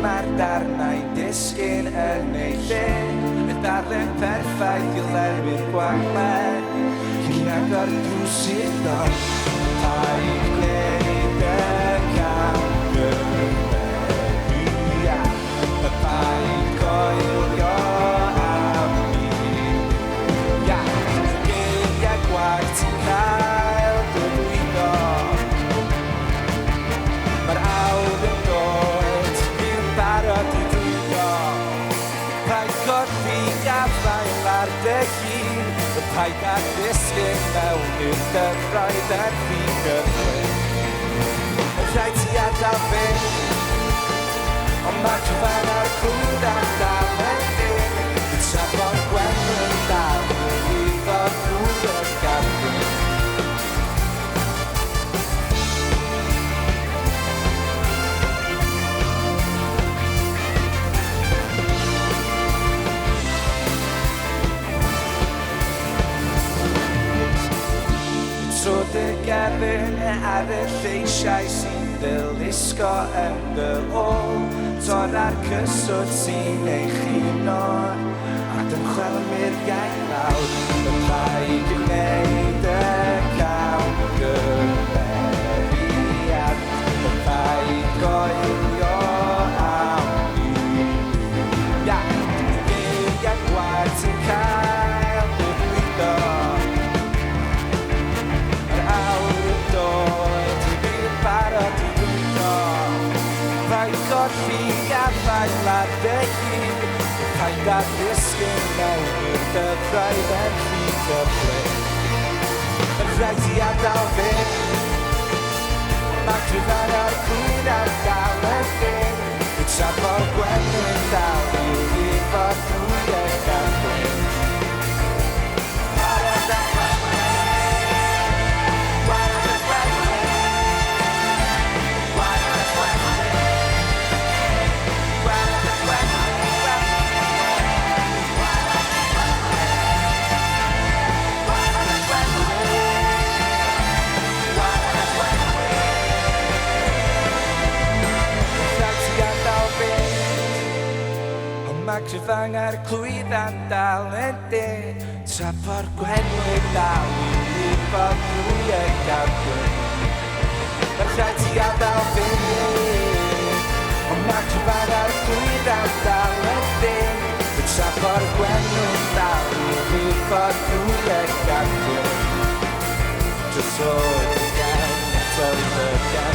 mae'r darnau'n disgyn yn ei lle. Y darlun perffaith i lewi'r gwaglen, cyn agor drws i'r dod. Pa i gwneud y camgymeriad, y pa i goelio am mi. Ia, y geiriau gwag ti'n cael dy lwyddo. Mae'r awr yn dod i'r barod i drwyddo. Paid corfi gafael ar dy hun, y paid a ddisgyn mewn i'r dyfroedd yn ddigyflym. Y rhaid ti adael fynd, ond mae cyfan ar cwd am dal yn dyn. Y trafod gwefr dal i fod drwy'r y gafryn. So dy gefn ar y lleisiau sy'n ddilisgo yn dy ôl. Dod ar cyswd sy'n eich unon, a dymchwelmir iaith lawr. Y pa i gwneud y camgymeriad, y pa i goelio am mi. Ia, y geiriau gwag ti'n cael dy lwyddo. Corfi gafael ar dy hun, paid a ddisgyn mewn i'r dyfroedd yn ddigyflym. Y rhaid ti adael fynd, mae cryfan ar cwyn ar dal yn ddyn. Y trafod gwenyn dal i fod drwy y gafryn. Mae cryfan ar clwydd am dal yn dyn. Trafod gwenwyr dal i fod drwy y gafryn. Mae'r rhaid ti adael fynd, ond mae cryfan ar clwydd am dal yn dyn. Trafod gwenwyr dal i fod drwy y gafryn. Jyst oedd y gen, oedd y gen.